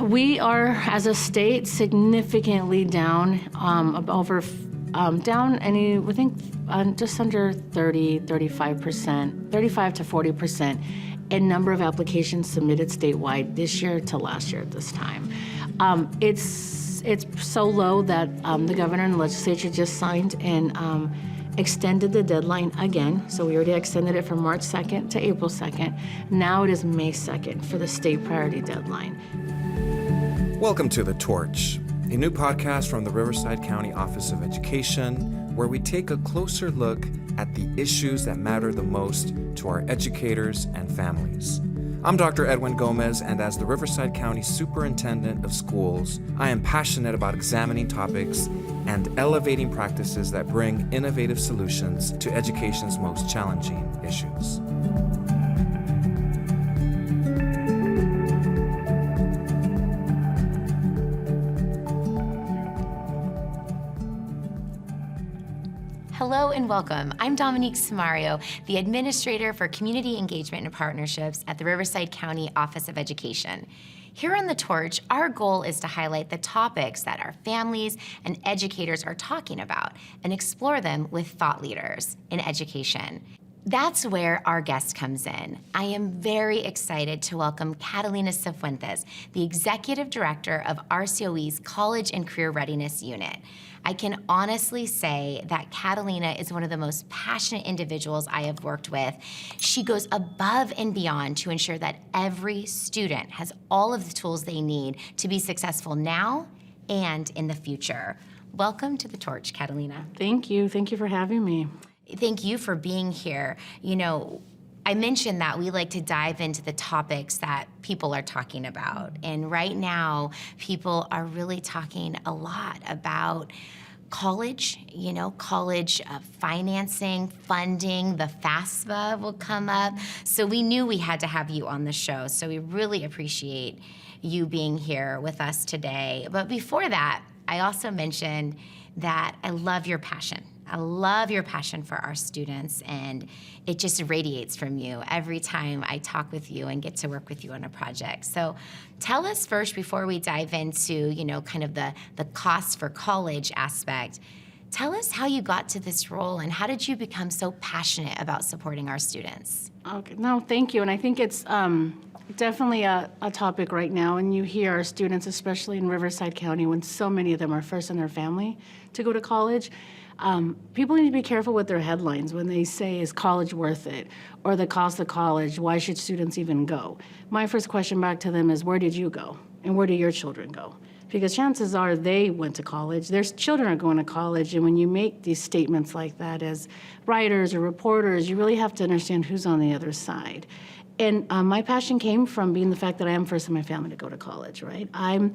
We are, as a state, significantly down, we think just under 35%, 35 to 40% in number of applications submitted statewide this year to last year at this time. It's so low that the governor and the legislature just signed and extended the deadline again. So we already extended it from March 2nd to April 2nd. Now it is May 2nd for the state priority deadline. Welcome to The Torch, a new podcast from the Riverside County Office of Education, where we take a closer look at the issues that matter the most to our educators and families. I'm Dr. Edwin Gomez, and as the Riverside County Superintendent of Schools, I am passionate about examining topics and elevating practices that bring innovative solutions to education's most challenging issues. Hello and welcome. I'm Dominique Samario, the Administrator for Community Engagement and Partnerships at the Riverside County Office of Education. Here on The Torch, our goal is to highlight the topics that our families and educators are talking about and explore them with thought leaders in education. That's where our guest comes in. I am very excited to welcome Catalina Cifuentes, the Executive Director of RCOE's College and Career Readiness Unit. I can honestly say that Catalina is one of the most passionate individuals I have worked with. She goes above and beyond to ensure that every student has all of the tools they need to be successful now and in the future. Welcome to The Torch, Catalina. Thank you. Thank you for having me. Thank you for being here. You know, I mentioned that we like to dive into the topics that people are talking about. And right now, people are really talking a lot about college, college financing, funding, the FAFSA will come up. So we knew we had to have you on the show. So we really appreciate you being here with us today. But before that, I also mentioned that I love your passion. I love your passion for our students, and it just radiates from you every time I talk with you and get to work with you on a project. So tell us first, before we dive into, kind of the cost for college aspect, tell us how you got to this role and how did you become so passionate about supporting our students? Okay, no, thank you. And I think it's definitely a topic right now, and you hear our students, especially in Riverside County, when so many of them are first in their family to go to college. People need to be careful with their headlines when they say, is college worth it? Or the cost of college, why should students even go? My first question back to them is, where did you go? And where do your children go? Because chances are they went to college, their children are going to college, and when you make these statements like that as writers or reporters, you really have to understand who's on the other side. And my passion came from being the fact that I am first in my family to go to college, right? I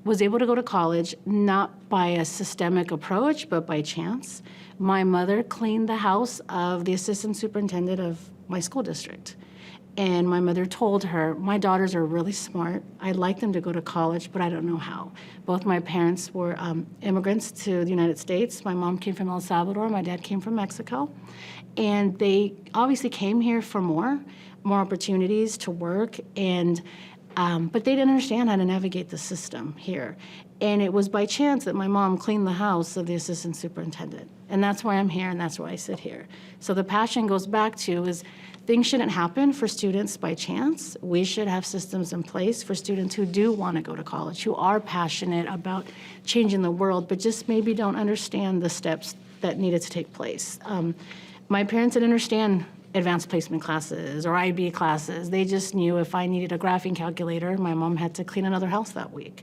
was able to go to college not by a systemic approach, but by chance. My mother cleaned the house of the assistant superintendent of my school district. And my mother told her, my daughters are really smart. I'd like them to go to college, but I don't know how. Both my parents were immigrants to the United States. My mom came from El Salvador, my dad came from Mexico. And they obviously came here for more opportunities to work, but they didn't understand how to navigate the system here. And it was by chance that my mom cleaned the house of the assistant superintendent. And that's why I'm here, and that's why I sit here. So the passion goes back to is things shouldn't happen for students by chance. We should have systems in place for students who do want to go to college, who are passionate about changing the world, but just maybe don't understand the steps that needed to take place. My parents didn't understand advanced placement classes or IB classes. They just knew if I needed a graphing calculator, my mom had to clean another house that week.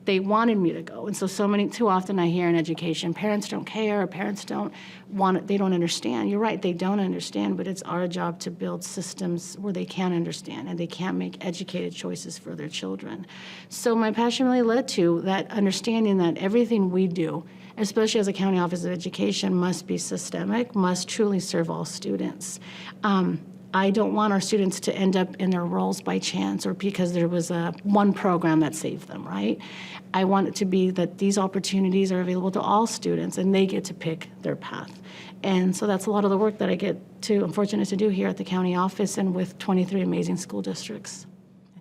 They wanted me to go. And so too often I hear in education, parents don't care, parents don't want it, they don't understand. You're right, they don't understand, but it's our job to build systems where they can understand and they can make educated choices for their children. So my passion really led to that understanding that everything we do, especially as a county office of education, must be systemic, must truly serve all students. I don't want our students to end up in their roles by chance or because there was one program that saved them, right? I want it to be that these opportunities are available to all students and they get to pick their path. And so that's a lot of the work that I'm fortunate to do here at the county office and with 23 amazing school districts.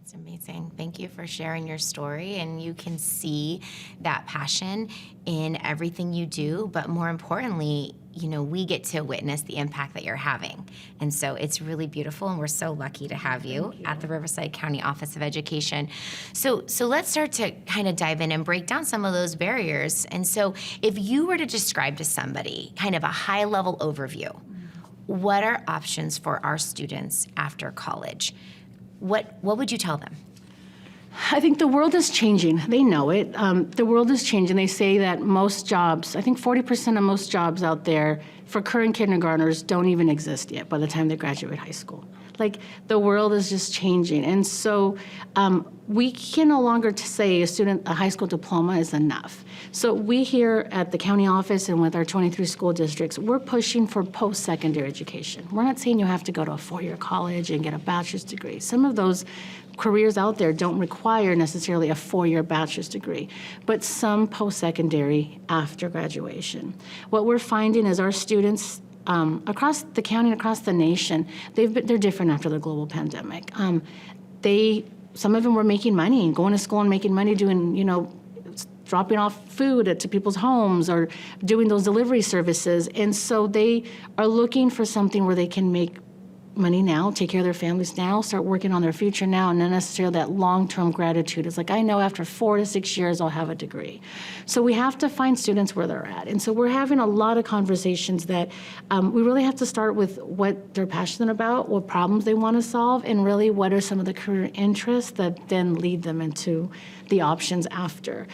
It's amazing. Thank you for sharing your story, and you can see that passion in everything you do, but more importantly, we get to witness the impact that you're having. And so it's really beautiful, and we're so lucky to have you at the Riverside County Office of Education. So let's start to kind of dive in and break down some of those barriers. And so if you were to describe to somebody kind of a high-level overview, what are options for our students after college? What would you tell them? I think the world is changing. They know it. The world is changing. They say that most jobs, I think 40% of most jobs out there for current kindergartners don't even exist yet by the time they graduate high school. Like, the world is just changing. And so we can no longer say a high school diploma is enough. So we here at the county office and with our 23 school districts, we're pushing for post-secondary education. We're not saying you have to go to a 4-year college and get a bachelor's degree. Some of those careers out there don't require necessarily a 4-year bachelor's degree, but some post-secondary after graduation. What we're finding is our students across the county and across the nation, they're different after the global pandemic. Some of them were making money and going to school and making money doing, dropping off food to people's homes or doing those delivery services. And so they are looking for something where they can make money now, take care of their families now, start working on their future now, and not necessarily that long-term gratitude. It's like, I know after 4 to 6 years I'll have a degree. So we have to find students where they're at. And so we're having a lot of conversations that we really have to start with what they're passionate about, what problems they want to solve, and really what are some of the career interests that then lead them into the options after.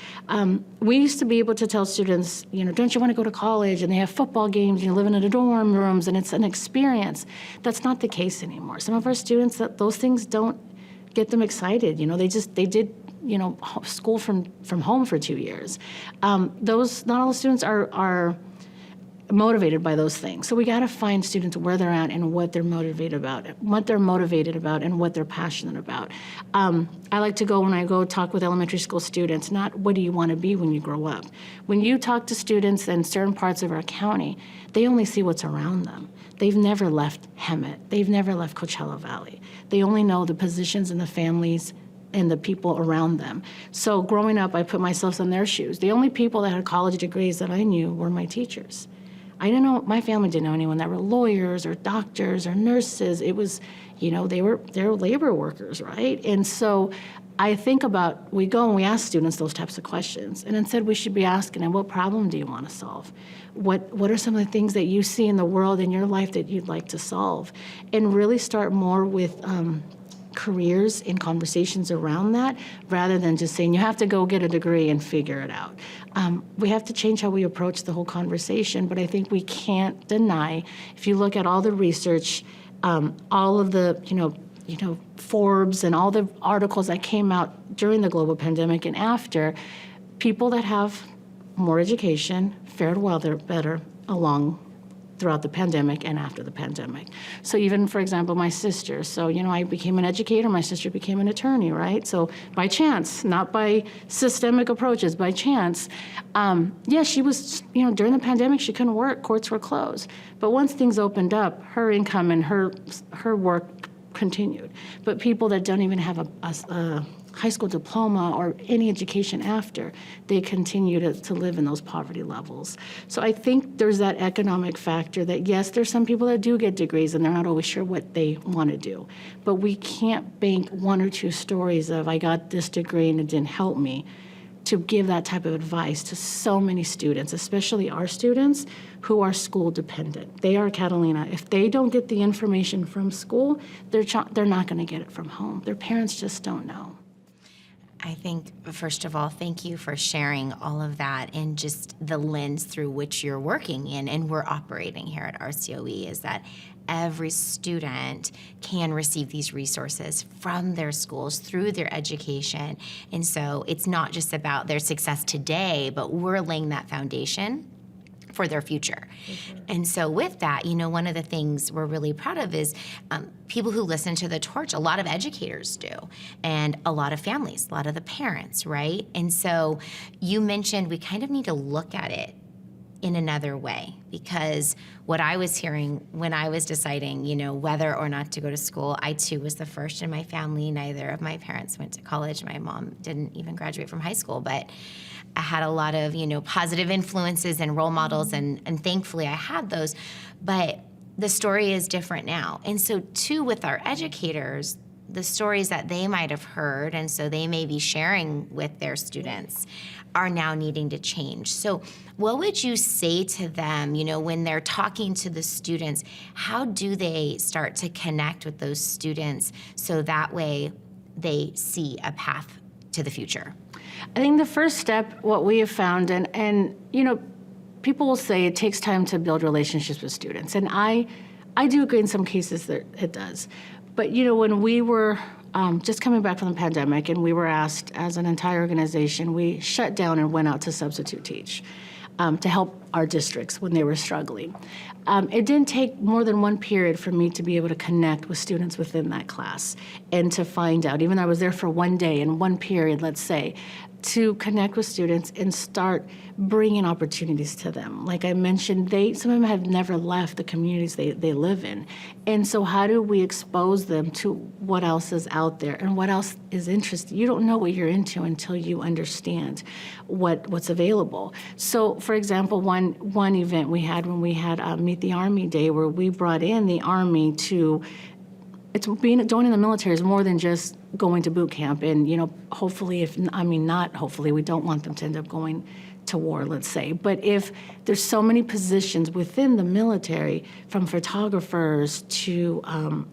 We used to be able to tell students, don't you want to go to college? And they have football games, living in the dorm rooms, and it's an experience. That's not the case anymore. Some of our students, those things don't get them excited. They did school from home for 2 years. Not all students are motivated by those things. So we got to find students where they're at and what they're motivated about, and what they're passionate about. I like to go, when I go talk with elementary school students, not what do you want to be when you grow up. When you talk to students in certain parts of our county, they only see what's around them. They've never left Hemet. They've never left Coachella Valley. They only know the positions and the families and the people around them. So growing up, I put myself in their shoes. The only people that had college degrees that I knew were my teachers. I didn't know, my family didn't know anyone that were lawyers or doctors or nurses. It was, they were labor workers, right? And so I think about, we go and we ask students those types of questions. And instead we should be asking them, what problem do you want to solve? What are some of the things that you see in the world in your life that you'd like to solve? And really start more with careers and conversations around that, rather than just saying you have to go get a degree and figure it out. We have to change how we approach the whole conversation, but I think we can't deny, if you look at all the research, all of the, Forbes and all the articles that came out during the global pandemic and after, people that have more education fared better along throughout the pandemic and after the pandemic. So even, for example, my sister, I became an educator, my sister became an attorney, right? So by chance, not by systemic approaches, by chance. She was, during the pandemic, she couldn't work, courts were closed. But once things opened up, her income and her work continued. But people that don't even have a high school diploma or any education after, they continue to live in those poverty levels. So I think there's that economic factor that, yes, there's some people that do get degrees and they're not always sure what they want to do. But we can't bank 1 or 2 stories of, I got this degree and it didn't help me, to give that type of advice to so many students, especially our students who are school dependent. They are, Catalina. If they don't get the information from school, they're not going to get it from home. Their parents just don't know. I think, first of all, thank you for sharing all of that and just the lens through which you're working in and we're operating here at RCOE, is that every student can receive these resources from their schools through their education. And so it's not just about their success today, but we're laying that foundation for their future. Mm-hmm. And so with that, one of the things we're really proud of is people who listen to The Torch, a lot of educators do, and a lot of families, a lot of the parents, right? And so you mentioned we kind of need to look at it in another way, because what I was hearing when I was deciding, whether or not to go to school, I too was the first in my family. Neither of my parents went to college. My mom didn't even graduate from high school, but I had a lot of, positive influences and role models, and thankfully I had those. But the story is different now. And so too, with our educators, the stories that they might have heard, and so they may be sharing with their students, are now needing to change. So what would you say to them, when they're talking to the students? How do they start to connect with those students so that way they see a path to the future? I think the first step, what we have found, and people will say it takes time to build relationships with students, and I do agree in some cases that it does. But when we were just coming back from the pandemic, and we were asked as an entire organization, we shut down and went out to substitute teach to help our districts when they were struggling. It didn't take more than one period for me to be able to connect with students within that class and to find out, even though I was there for one day in one period, let's say, to connect with students and start bringing opportunities to them. Like I mentioned, some of them have never left the communities they live in. And so how do we expose them to what else is out there and what else is interesting? You don't know what you're into until you understand what's available. So for example, one event we had when we had Meet the Army Day, where we brought in the Army to joining the military is more than just going to boot camp. And, hopefully, not hopefully, we don't want them to end up going to war, let's say. But if there's so many positions within the military, from photographers to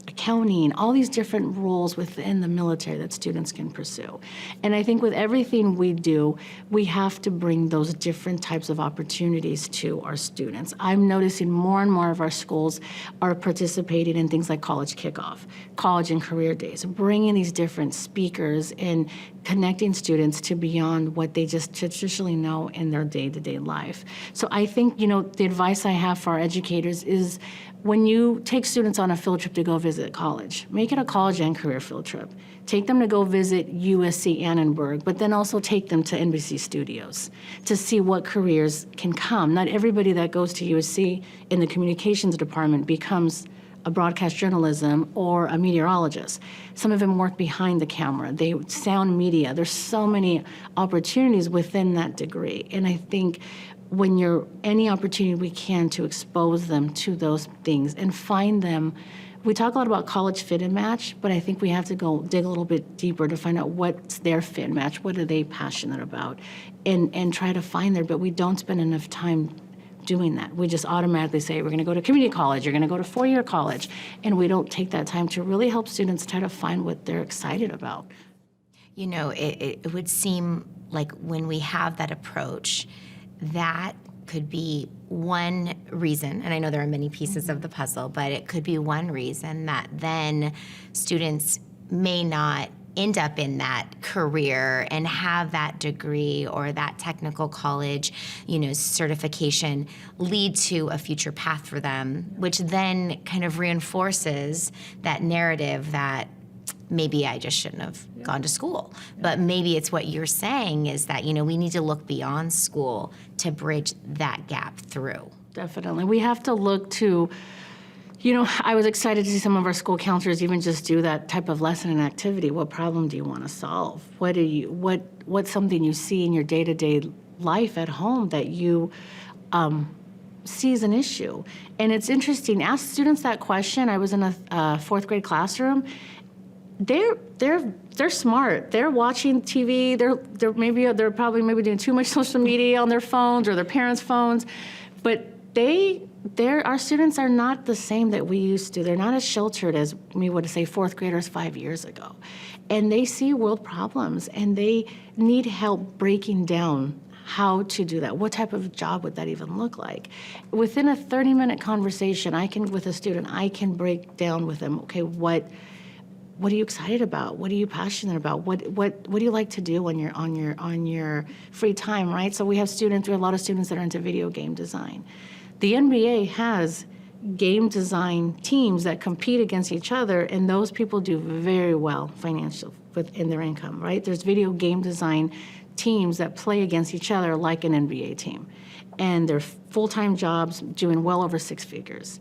accounting, all these different roles within the military that students can pursue. And I think with everything we do, we have to bring those different types of opportunities to our students. I'm noticing more and more of our schools are participating in things like college kickoff, college and career days, bringing these different speakers and connecting students to beyond what they just traditionally know in their day-to-day life. So I think, the advice I have for our educators is when you take students on a field trip to go visit college, make it a college and career field trip. Take them to go visit USC Annenberg, but then also take them to NBC Studios to see what careers can come. Not everybody that goes to USC in the communications department becomes a broadcast journalism or a meteorologist. Some of them work behind the camera. They sound media. There's so many opportunities within that degree. And I think when any opportunity we can to expose them to those things and find them. We talk a lot about college fit and match, but I think we have to go dig a little bit deeper to find out what's their fit and match, what are they passionate about, and try to find there, but we don't spend enough time doing that. We just automatically say, we're going to go to community college, you're going to go to four-year college, and we don't take that time to really help students try to find what they're excited about. It would seem like when we have that approach, that could be one reason, and I know there are many pieces of the puzzle, but it could be one reason that then students may not end up in that career and have that degree or that technical college, certification lead to a future path for them, which then kind of reinforces that narrative that maybe I just shouldn't have gone to school. But maybe it's what you're saying is that, we need to look beyond school to bridge that gap through. Definitely. We have to look to, I was excited to see some of our school counselors even just do that type of lesson and activity. What problem do you want to solve? What's something you see in your day-to-day life at home that you see as an issue? And it's interesting, ask students that question. I was in a fourth grade classroom. They're smart. They're watching TV. They're probably doing too much social media on their phones or their parents' phones, but our students are not the same that we used to. They're not as sheltered as we would say fourth graders 5 years ago, and they see world problems and they need help breaking down how to do that. What type of job would that even look like? Within a 30-minute conversation, with a student, I can break down with them. Okay, what are you excited about? What are you passionate about? What do you like to do on your free time, right? So we have a lot of students that are into video game design. The NBA has game design teams that compete against each other, and those people do very well financially within their income, right? There's video game design teams that play against each other like an NBA team. And they're full-time jobs doing well over six figures.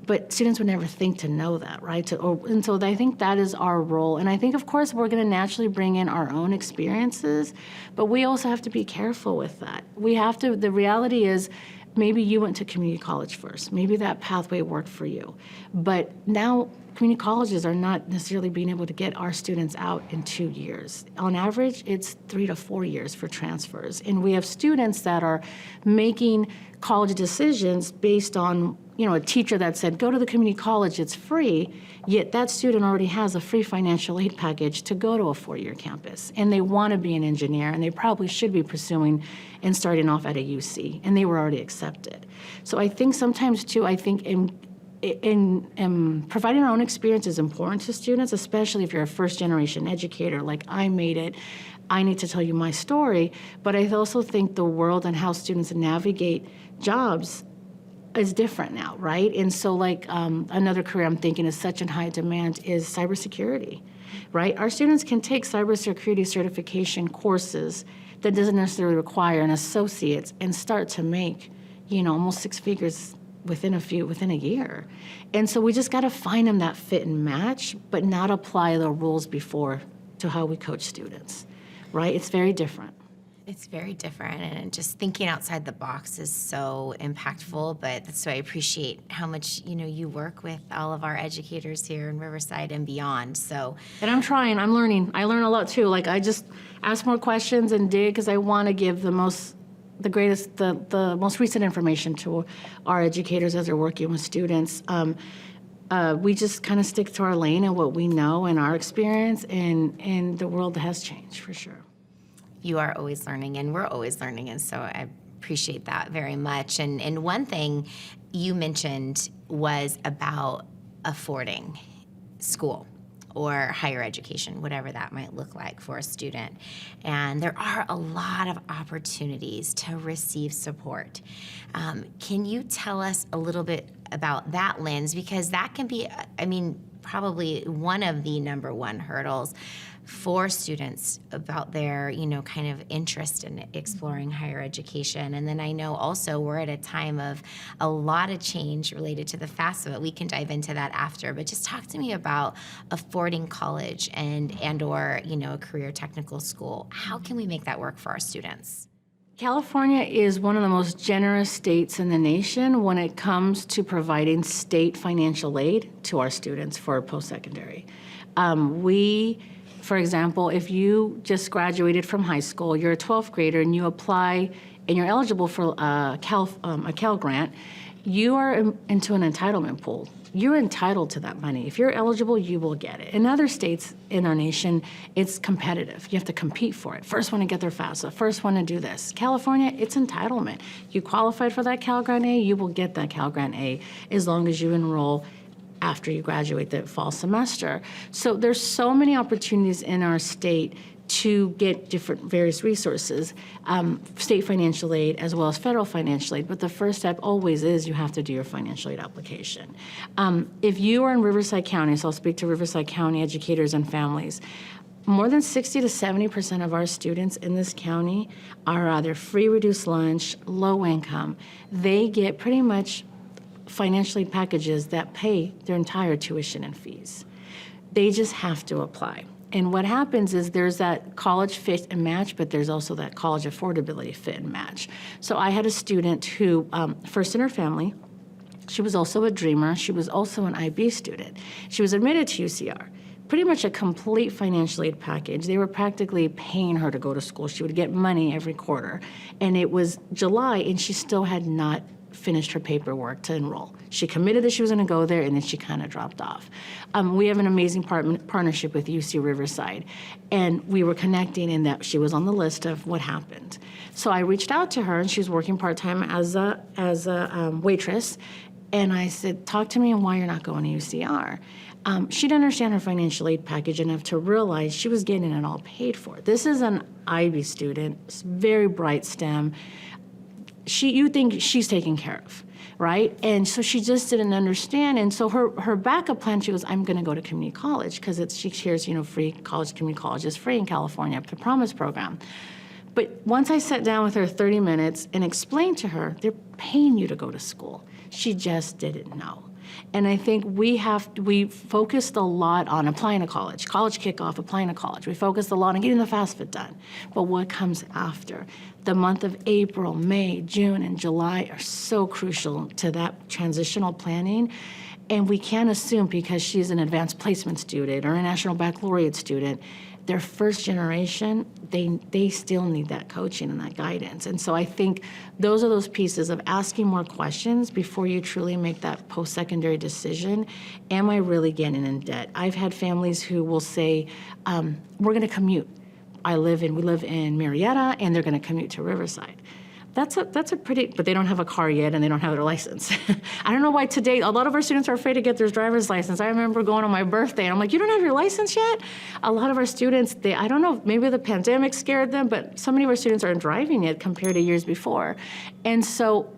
But students would never think to know that, right? And so I think that is our role. And I think, of course, we're going to naturally bring in our own experiences, but we also have to be careful with that. We have to, the reality is, maybe you went to community college first. Maybe that pathway worked for you. But now community colleges are not necessarily being able to get our students out in 2 years. On average, it's 3 to 4 years for transfers. And we have students that are making college decisions based on, a teacher that said, go to the community college, it's free, yet that student already has a free financial aid package to go to a 4-year campus. And they want to be an engineer, and they probably should be pursuing and starting off at a UC, and they were already accepted. So I think sometimes, too, in providing our own experience is important to students, especially if you're a first-generation educator, like I made it. I need to tell you my story, but I also think the world and how students navigate jobs is different now, right? And so another career I'm thinking is such in high demand is cybersecurity, right? Our students can take cybersecurity certification courses that doesn't necessarily require an associate's and start to make, almost six figures within a year. And so we just got to find them that fit and match, but not apply the rules before to how we coach students, right? It's very different. It's very different, and just thinking outside the box is so impactful, but that's why I appreciate how much, you work with all of our educators here in Riverside and beyond, so. And I'm trying, I'm learning. I learn a lot too. I just ask more questions and dig because I want to give the most recent information to our educators as they're working with students. We just kind of stick to our lane and what we know and our experience, and the world has changed for sure. You are always learning, and we're always learning, and so I appreciate that very much. And one thing you mentioned was about affording school or higher education, whatever that might look like for a student. And there are a lot of opportunities to receive support. Can you tell us a little bit about that lens? Because that can be, probably one of the number one hurdles for students about their, kind of interest in exploring higher education. And then I know also we're at a time of a lot of change related to the FAFSA, but we can dive into that after. But just talk to me about affording college and or, a career technical school. How can we make that work for our students? California is one of the most generous states in the nation when it comes to providing state financial aid to our students for post-secondary. For example, if you just graduated from high school, you're a 12th grader and you apply and you're eligible for a Cal Grant, you are into an entitlement pool. You're entitled to that money. If you're eligible, you will get it. In other states in our nation, it's competitive. You have to compete for it. First one to get their FAFSA, first one to do this. California, it's entitlement. You qualified for that Cal Grant A, you will get that Cal Grant A as long as you enroll after you graduate the fall semester. So there's so many opportunities in our state to get various resources, state financial aid as well as federal financial aid. But the first step always is you have to do your financial aid application. If you are in Riverside County, so I'll speak to Riverside County educators and families, more than 60 to 70% of our students in this county are either free reduced lunch, low income. They get pretty much financial aid packages that pay their entire tuition and fees. They just have to apply. And what happens is there's that college fit and match, but there's also that college affordability fit and match. So I had a student who, first in her family, she was also a dreamer. She was also an IB student. She was admitted to UCR. Pretty much a complete financial aid package. They were practically paying her to go to school. She would get money every quarter. And it was July, and she still had not finished her paperwork to enroll. She committed that she was going to go there, and then she kind of dropped off. We have an amazing partnership with UC Riverside, and we were connecting in that she was on the list of what happened. So I reached out to her, and she was working part-time as a waitress, and I said, talk to me on why you're not going to UCR. She didn't understand her financial aid package enough to realize she was getting it all paid for. This is an IB student, very bright STEM. You think she's taken care of, right? And so she just didn't understand. And so her backup plan, she goes, I'm going to go to community college because she shares, free college, community college is free in California, the Promise program. But once I sat down with her 30 minutes and explained to her, they're paying you to go to school. She just didn't know. And I think we focused a lot on applying to college kickoff, applying to college. We focused a lot on getting the FAFSA done. But what comes after? The month of April, May, June, and July are so crucial to that transitional planning. And we can't assume because she's an advanced placement student or a national baccalaureate student, their first generation, they still need that coaching and that guidance. And so I think those are those pieces of asking more questions before you truly make that post-secondary decision. Am I really getting in debt? I've had families who will say, we're going to commute. We live in Marietta, and they're going to commute to Riverside. That's a pretty, but they don't have a car yet and they don't have their license. I don't know why today, a lot of our students are afraid to get their driver's license. I remember going on my birthday and I'm like, you don't have your license yet? A lot of our students, I don't know, maybe the pandemic scared them, but so many of our students aren't driving yet compared to years before. And so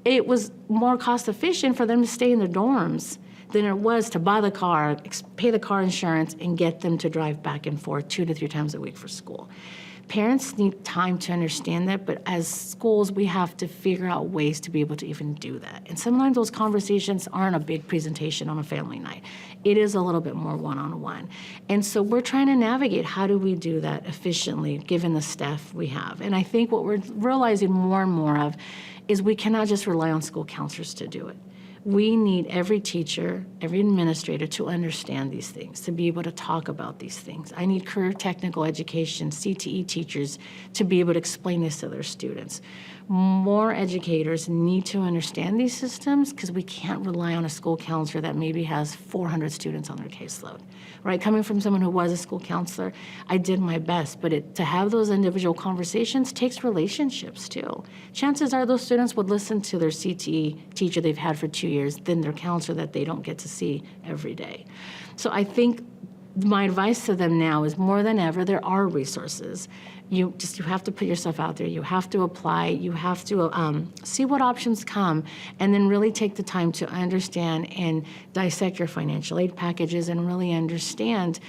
it was more cost efficient for them to stay in their dorms than it was to buy the car, pay the car insurance, and get them to drive back and forth 2 to 3 times a week for school. Parents need time to understand that, but as schools, we have to figure out ways to be able to even do that. And sometimes those conversations aren't a big presentation on a family night. It is a little bit more one-on-one. And so we're trying to navigate how do we do that efficiently given the staff we have. And I think what we're realizing more and more of is we cannot just rely on school counselors to do it. We need every teacher, every administrator to understand these things, to be able to talk about these things. I need career technical education, CTE teachers, to be able to explain this to their students. More educators need to understand these systems because we can't rely on a school counselor that maybe has 400 students on their caseload, right? Coming from someone who was a school counselor, I did my best, but to have those individual conversations takes relationships too. Chances are those students would listen to their CTE teacher they've had for 2 years than their counselor that they don't get to see every day. So I think my advice to them now is more than ever, there are resources. You have to put yourself out there. You have to apply. You have to see what options come, and then really take the time to understand and dissect your financial aid packages and really understand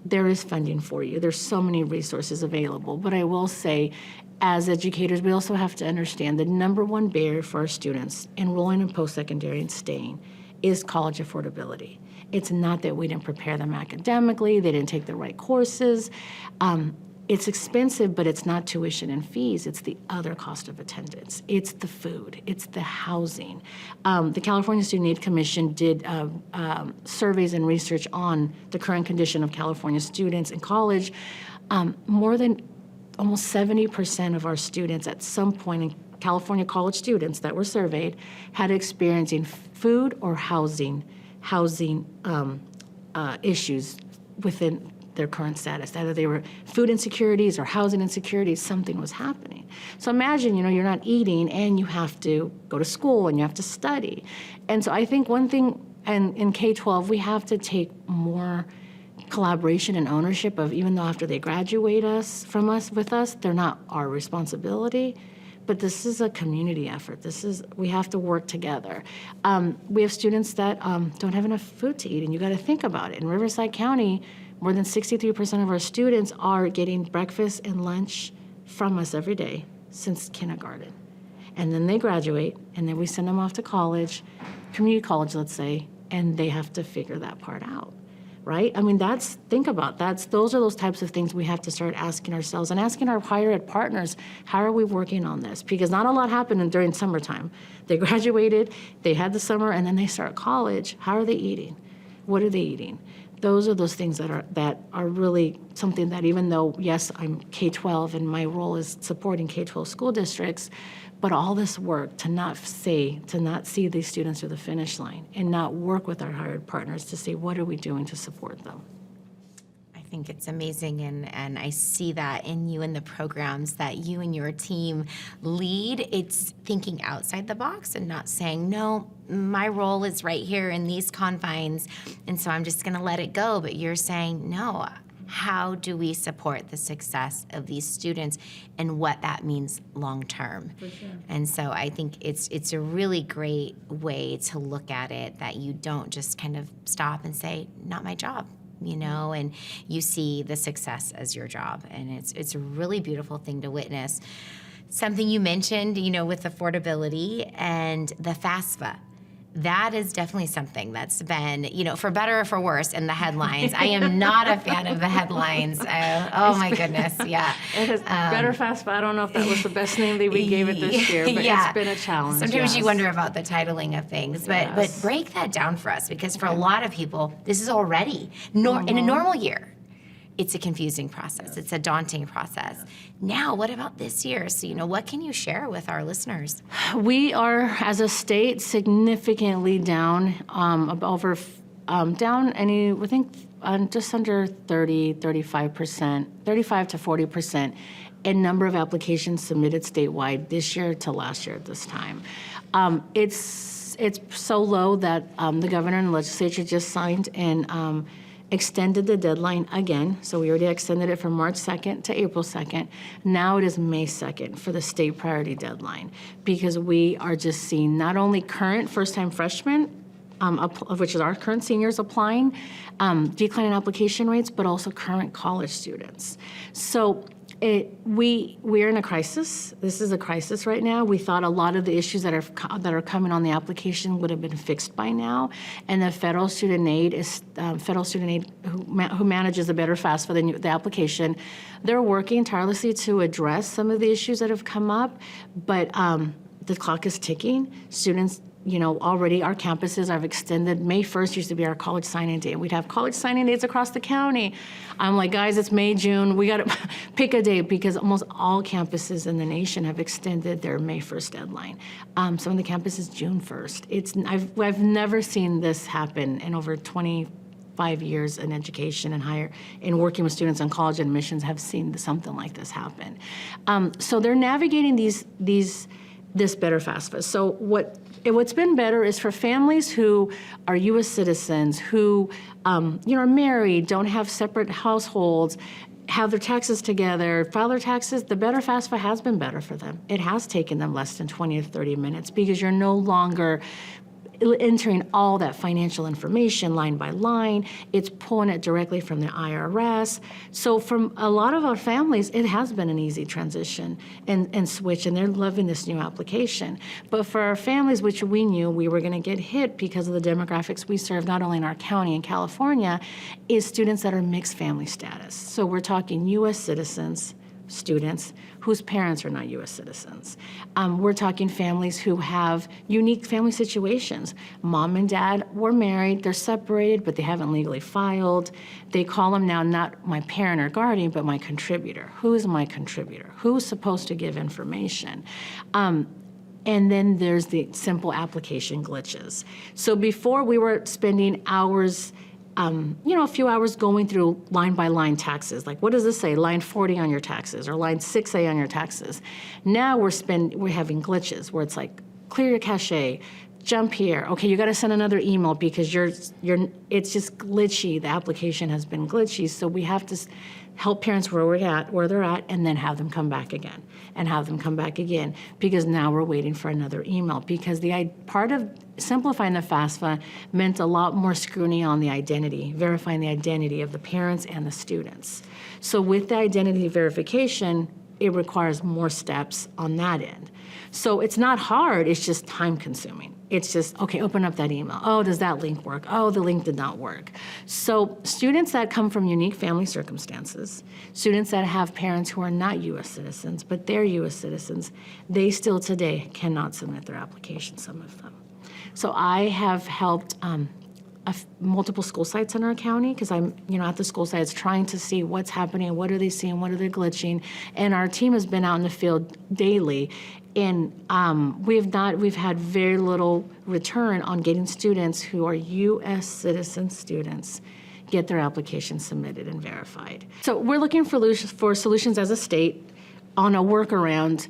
there is funding for you. There's so many resources available. But I will say, as educators, we also have to understand the number one barrier for our students enrolling in post-secondary and staying is college affordability. It's not that we didn't prepare them academically, they didn't take the right courses. It's expensive, but it's not tuition and fees. It's the other cost of attendance. It's the food. It's the housing. The California Student Aid Commission did surveys and research on the current condition of California students in college. More than almost 70% of our students at some point in California college students that were surveyed had experiencing food or housing issues within their current status. Either they were food insecurities or housing insecurities, something was happening. So imagine, you're not eating and you have to go to school and you have to study. And so I think one thing, and in K-12, we have to take more collaboration and ownership of, even though after they graduate with us, they're not our responsibility. But this is a community effort. We have to work together. We have students that don't have enough food to eat, and you got to think about it. In Riverside County, more than 63% of our students are getting breakfast and lunch from us every day since kindergarten. And then they graduate, and then we send them off to college, community college, let's say, and they have to figure that part out. Right? I mean, those are those types of things we have to start asking ourselves and asking our higher ed partners, how are we working on this? Because not a lot happened during summertime. They graduated, they had the summer, and then they start college. How are they eating? What are they eating? Those are those things that are really something that, even though, yes, I'm K-12 and my role is supporting K-12 school districts, but all this work to not see these students through the finish line and not work with our hired partners to say, what are we doing to support them? I think it's amazing, and I see that in you and the programs that you and your team lead. It's thinking outside the box and not saying, no, my role is right here in these confines, and so I'm just going to let it go. But you're saying, no, how do we support the success of these students and what that means long term? For sure. And so I think it's a really great way to look at it, that you don't just kind of stop and say, not my job. and you see the success as your job. And it's a really beautiful thing to witness. Something you mentioned, with affordability and the FAFSA. That is definitely something that's been, for better or for worse, in the headlines. I am not a fan of the headlines. Oh my goodness, yeah. It is better FAFSA. I don't know if that was the best name that we gave it this year, but Yeah. it's been a challenge. Sometimes you yes. wonder about the titling of things, but Yes. break that down for us, because for a lot of people, this is already in a normal year. It's a confusing process. It's a daunting process. Now, what about this year? So, what can you share with our listeners? We are, as a state, significantly down, just under 35%, 35 to 40% in number of applications submitted statewide this year to last year at this time. It's so low that the governor and the legislature just signed and extended the deadline again. So we already extended it from March 2nd to April 2nd. Now it is May 2nd for the state priority deadline, because we are just seeing not only current first-time freshmen, which is our current seniors applying, declining application rates, but also current college students. So we're in a crisis. This is a crisis right now. We thought a lot of the issues that are coming on the application would have been fixed by now, and the federal student aid who manages the Better FAFSA, the application, they're working tirelessly to address some of the issues that have come up, but the clock is ticking. Students, already our campuses have extended. May 1st used to be our college signing day. We'd have college signing days across the county. I'm like, guys, it's May, June. We got to pick a date, because almost all campuses in the nation have extended their May 1st deadline. Some of the campuses June 1st. I've never seen this happen in over 25 years in education and higher, in working with students on college admissions, have seen something like this happen. So they're navigating this Better FAFSA. So what's been better is for families who are U.S. citizens, who are married, don't have separate households, have their taxes together, file their taxes. The Better FAFSA has been better for them. It has taken them less than 20 to 30 minutes, because you're no longer entering all that financial information line by line. It's pulling it directly from the IRS. So from a lot of our families, it has been an easy transition and switch, and they're loving this new application. But for our families, which we knew we were going to get hit because of the demographics we serve, not only in our county and California, is students that are mixed family status. So we're talking U.S. citizens, students whose parents are not U.S. citizens. We're talking families who have unique family situations. Mom and dad were married, they're separated, but they haven't legally filed. They call them now not my parent or guardian, but my contributor. Who is my contributor? Who's supposed to give information? And then there's the simple application glitches. So before, we were spending hours, a few hours going through line by line taxes. Like, what does this say? Line 40 on your taxes, or line 6A on your taxes. Now we're having glitches where it's like, clear your cache, jump here. Okay, you got to send another email because it's just glitchy. The application has been glitchy, so we have to help parents where they're at, and then have them come back again, and have them come back again, because now we're waiting for another email. Because part of simplifying the FAFSA meant a lot more scrutiny on the identity, verifying the identity of the parents and the students. So with the identity verification, it requires more steps on that end. So it's not hard, it's just time consuming. It's just, okay, open up that email. Oh, does that link work? Oh, the link did not work. So students that come from unique family circumstances, students that have parents who are not U.S. citizens, but they're U.S. citizens, they still today cannot submit their application, some of them. So I have helped multiple school sites in our county, because I'm, at the school sites trying to see what's happening, what are they seeing, what are they glitching, and our team has been out in the field daily, and we've had very little return on getting students who are U.S. citizen students get their application submitted and verified. So we're looking for solutions as a state on a workaround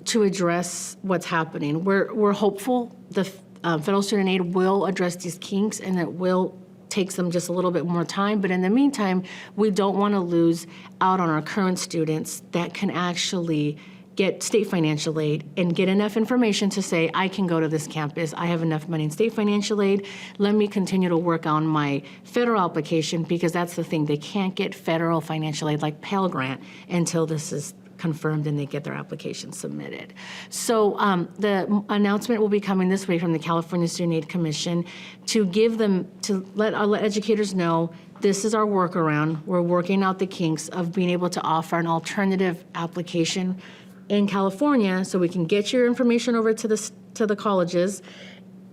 to address what's happening. We're hopeful the federal student aid will address these kinks, and it will take them just a little bit more time. But in the meantime, we don't want to lose out on our current students that can actually get state financial aid and get enough information to say, I can go to this campus, I have enough money in state financial aid, let me continue to work on my federal application, because that's the thing, they can't get federal financial aid like Pell Grant until this is confirmed and they get their application submitted. So the announcement will be coming this week from the California Student Aid Commission to give them, to let educators know this is our workaround. We're working out the kinks of being able to offer an alternative application in California, so we can get your information over to the colleges,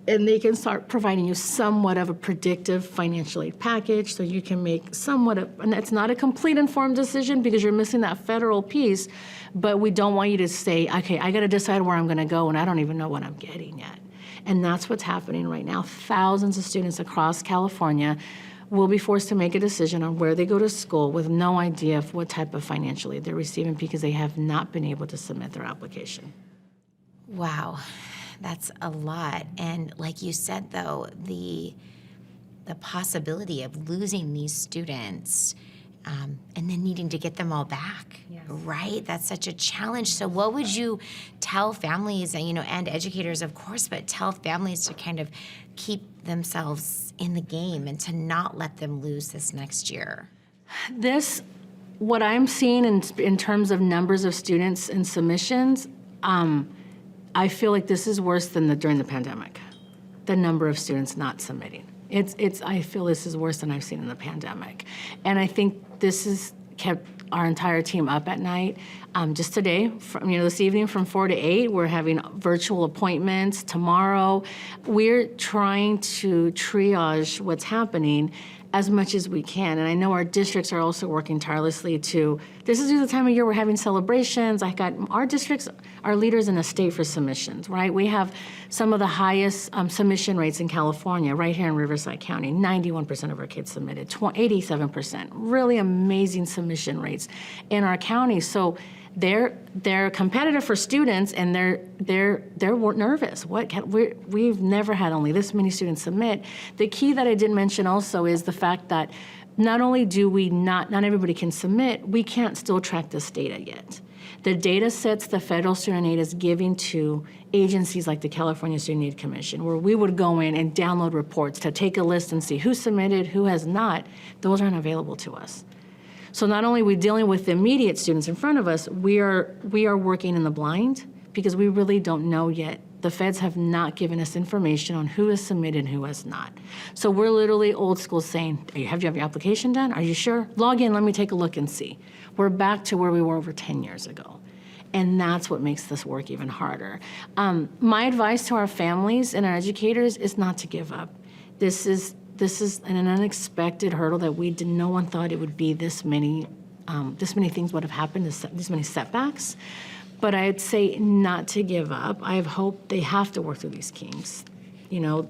and they can start providing you somewhat of a predictive financial aid package, so you can make somewhat of, and it's not a complete informed decision because you're missing that federal piece, but we don't want you to say, okay, I got to decide where I'm going to go and I don't even know what I'm getting yet. And that's what's happening right now. Thousands of students across California will be forced to make a decision on where they go to school with no idea of what type of financial aid they're receiving because they have not been able to submit their application. Wow, that's a lot. And like you said, though, the possibility of losing these students and then needing to get them all back, right? That's such a challenge. So what would you tell families, and and educators, of course, but tell families to kind of keep themselves in the game and to not let them lose this next year? What I'm seeing in terms of numbers of students and submissions, I feel like this is worse than during the pandemic, the number of students not submitting. I feel this is worse than I've seen in the pandemic. And I think this has kept our entire team up at night. Just today, this evening from 4 to 8, we're having virtual appointments. Tomorrow, we're trying to triage what's happening as much as we can. And I know our districts are also working tirelessly this is the time of year we're having celebrations. Our districts are leaders in the state for submissions, right? We have some of the highest submission rates in California, right here in Riverside County. 91% of our kids submitted, 87%. Really amazing submission rates in our county. So they're competitive for students, and they're nervous. We've never had only this many students submit. The key that I didn't mention also is the fact that not only do we not everybody can submit, we can't still track this data yet. The data sets the federal student aid is giving to agencies like the California Student Aid Commission, where we would go in and download reports to take a list and see who submitted, who has not, those aren't available to us. So not only are we dealing with the immediate students in front of us, we are working in the blind because we really don't know yet. The feds have not given us information on who has submitted and who has not. So we're literally old school saying, have you have your application done? Are you sure? Log in, let me take a look and see. We're back to where we were over 10 years ago. And that's what makes this work even harder. My advice to our families and our educators is not to give up. This is an unexpected hurdle that no one thought it would be this many things would have happened, this many setbacks. But I'd say not to give up. I have hope. They have to work through these kinks. I know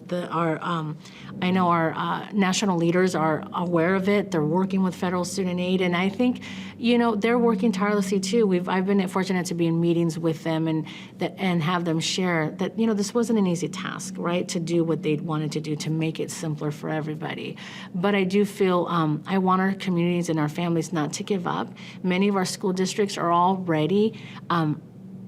our national leaders are aware of it. They're working with federal student aid, and I think, they're working tirelessly too. I've been fortunate to be in meetings with them and have them share that this wasn't an easy task, right? To do what they wanted to do to make it simpler for everybody. But I do feel I want our communities and our families not to give up. Many of our school districts are already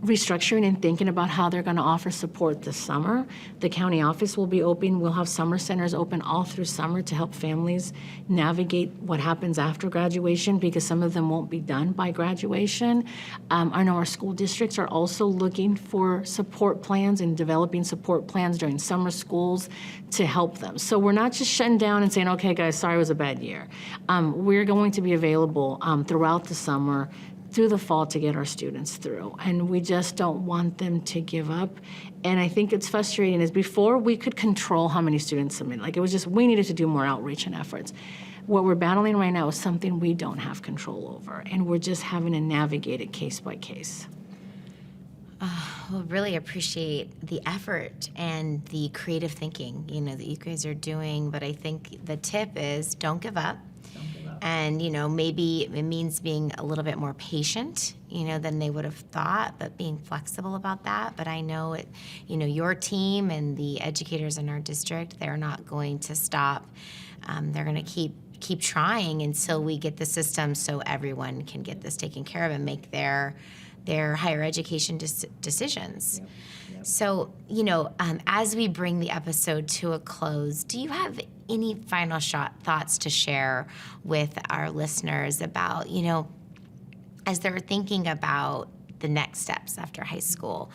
restructuring and thinking about how they're going to offer support this summer. The county office will be open. We'll have summer centers open all through summer to help families navigate what happens after graduation, because some of them won't be done by graduation. I know our school districts are also looking for support plans and developing support plans during summer schools to help them. So we're not just shutting down and saying, okay, guys, sorry, it was a bad year. We're going to be available throughout the summer, through the fall, to get our students through. And we just don't want them to give up. And I think it's frustrating is before we could control how many students submit. Like it was just, we needed to do more outreach and efforts. What we're battling right now is something we don't have control over. And we're just having to navigate it case by case. Well, really appreciate the effort and the creative thinking, that you guys are doing. But I think the tip is don't give up. And, maybe it means being a little bit more patient, than they would have thought, but being flexible about that. But I know your team and the educators in our district, they're not going to stop. They're going to keep trying until we get the system so everyone can get this taken care of and make their their higher education decisions. So, as we bring the episode to a close, do you have any final thoughts to share with our listeners about, as they're thinking about the next steps after high school?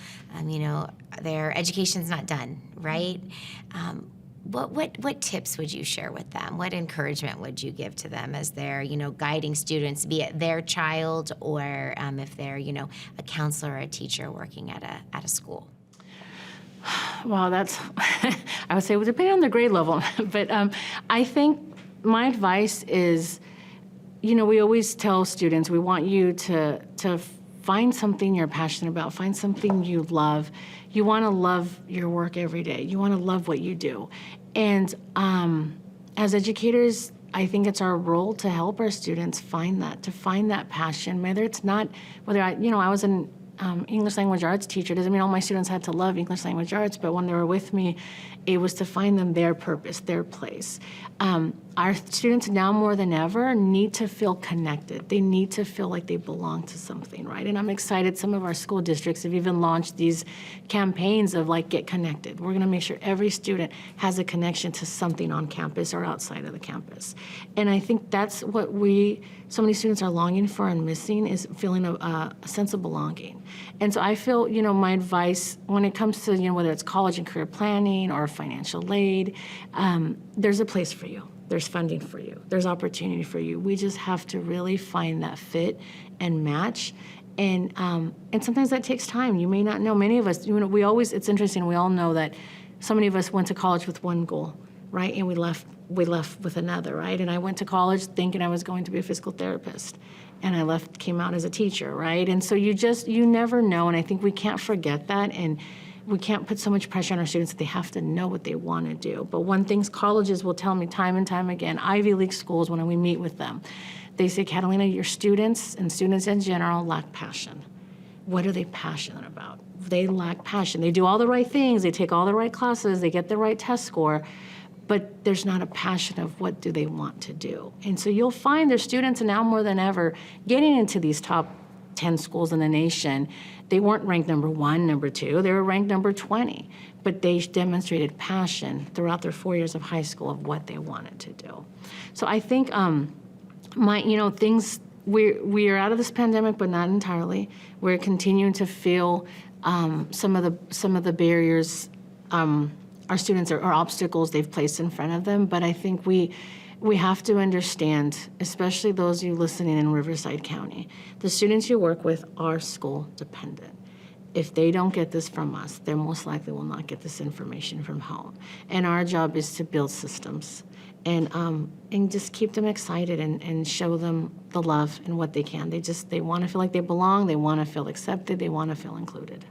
Their education's not done, right? What tips would you share with them? What encouragement would you give to them as they're, guiding students, be it their child or if they're, a counselor or a teacher working at a school? Wow, that's, I would say, well, depending on the grade level. But I think my advice is, we always tell students, we want you to find something you're passionate about, find something you love. You want to love your work every day. You want to love what you do. And as educators, I think it's our role to help our students find that passion, whether I was an English language arts teacher. Doesn't mean all my students had to love English language arts, but when they were with me, it was to find them their purpose, their place. Our students now more than ever need to feel connected. They need to feel like they belong to something, right? And I'm excited some of our school districts have even launched these campaigns of get connected. We're gonna make sure every student has a connection to something on campus or outside of the campus. And I think that's what so many students are longing for and missing, is feeling a sense of belonging. And so I feel, my advice when it comes to, whether it's college and career planning or financial aid, there's a place for you. There's funding for you. There's opportunity for you. We just have to really find that fit and match. And sometimes that takes time. You may not know. Many of us, it's interesting, we all know that so many of us went to college with one goal, right? And we left with another, right? And I went to college thinking I was going to be a physical therapist. And I came out as a teacher, right? And so you never know. And I think we can't forget that. And we can't put so much pressure on our students that they have to know what they want to do. But one thing colleges will tell me time and time again, Ivy League schools, when we meet with them, they say, Catalina, your students and students in general lack passion. What are they passionate about? They lack passion. They do all the right things. They take all the right classes. They get the right test score. But there's not a passion of what do they want to do. And so you'll find their students now more than ever getting into these top 10 schools in the nation. They weren't ranked number 1, number 2. They were ranked number 20. But they demonstrated passion throughout their 4 years of high school of what they wanted to do. So I think we are out of this pandemic, but not entirely. We're continuing to feel some of the barriers our students are obstacles they've placed in front of them. But I think we have to understand, especially those of you listening in Riverside County, the students you work with are school dependent. If they don't get this from us, they most likely will not get this information from home. And our job is to build systems and just keep them excited and show them the love and what they can. They want to feel like they belong. They want to feel accepted. They want to feel included.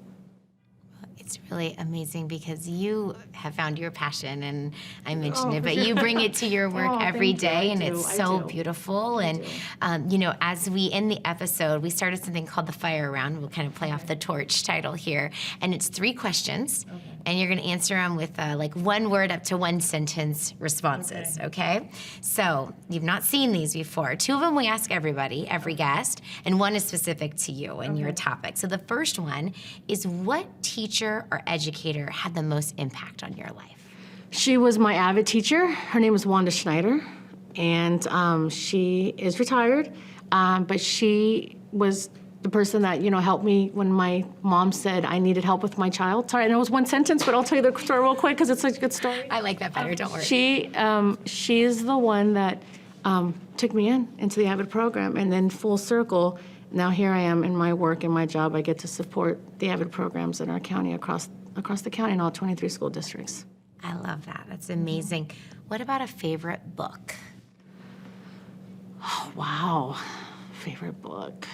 It's really amazing because you have found your passion, and I mentioned it, but you bring it to your work every day, and it's so beautiful. And, as we end the episode, we started something called the fire round. We'll kind of play off the torch title here. And it's 3 questions, and you're going to answer them with one word up to 1 sentence responses, okay? So you've not seen these before. 2 of them we ask everybody, every guest, and 1 is specific to you and your topic. So the first one is, what teacher or educator had the most impact on your life? She was my avid teacher. Her name was Wanda Schneider, and she is retired, but she was the person that, helped me when my mom said I needed help with my child. Sorry, I know it was 1 sentence, but I'll tell you the story real quick because it's such a good story. I like that better, don't worry. She is the one that took me into the AVID program, and then full circle, now here I am in my work and my job. I get to support the AVID programs in our county, across the county in all 23 school districts. I love that. That's amazing. What about a favorite book? Oh, wow. Favorite book.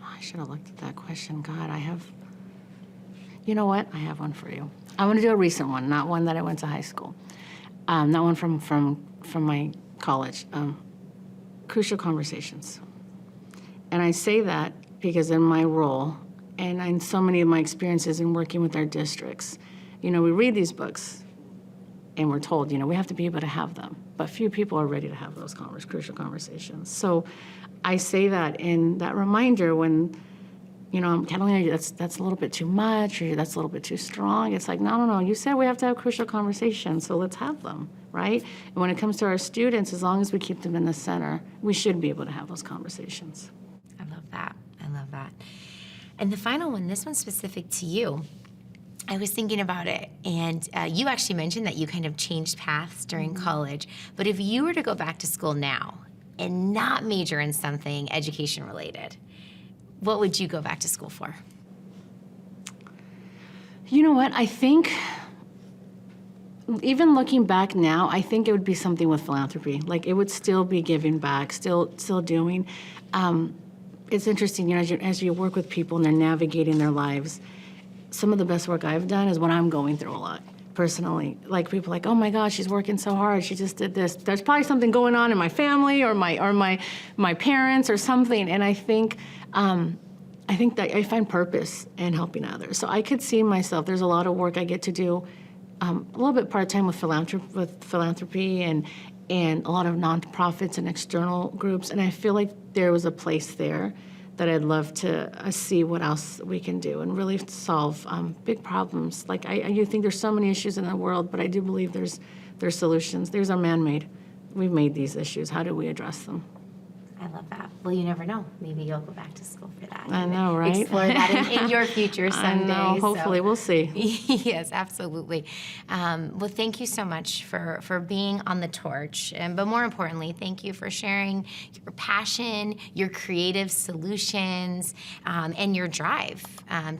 I should have looked at that question. God, you know what? I have one for you. I want to do a recent one, not one that I went to high school. Not one from my college. Crucial Conversations. And I say that because in my role and in so many of my experiences in working with our districts, we read these books and we're told, we have to be able to have them. but few people are ready to have those crucial conversations. So I say that in that reminder when, I'm telling you that's a little bit too much or that's a little bit too strong. It's like, no. You said we have to have crucial conversations, so let's have them, right? And when it comes to our students, as long as we keep them in the center, we should be able to have those conversations. I love that. And the final one, this one's specific to you. I was thinking about it, and you actually mentioned that you kind of changed paths during college. But if you were to go back to school now and not major in something education related, what would you go back to school for? You know what? I think, even looking back now, I think it would be something with philanthropy. Like, it would still be giving back, still doing. It's interesting, as you work with people and they're navigating their lives, some of the best work I've done is when I'm going through a lot, personally. Like, people are like, oh my gosh, she's working so hard, she just did this. There's probably something going on in my family or my parents or something, and I think that I find purpose in helping others. So I could see myself, there's a lot of work I get to do, a little bit part-time with philanthropy and a lot of nonprofits and external groups, and I feel like there was a place there that I'd love to see what else we can do and really solve big problems. Like, I think there's so many issues in the world, but I do believe there's solutions. These are man-made. We've made these issues. How do we address them? I love that. Well, you never know. Maybe you'll go back to school for that. I know, right? Explore that in your future someday. I know. Hopefully, we'll see. Yes, absolutely. Well, thank you so much for being on The Torch. But more importantly, thank you for sharing your passion, your creative solutions, and your drive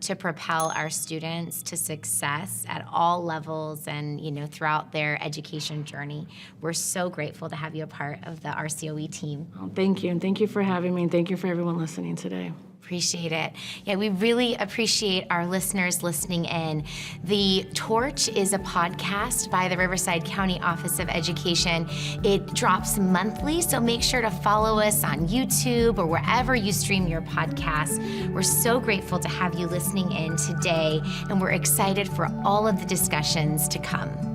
to propel our students to success at all levels and, throughout their education journey. We're so grateful to have you a part of the RCOE team. Oh, thank you. And thank you for having me. And thank you for everyone listening today. Appreciate it. Yeah, we really appreciate our listeners listening in. The Torch is a podcast by the Riverside County Office of Education. It drops monthly, so make sure to follow us on YouTube or wherever you stream your podcasts. We're so grateful to have you listening in today, and we're excited for all of the discussions to come.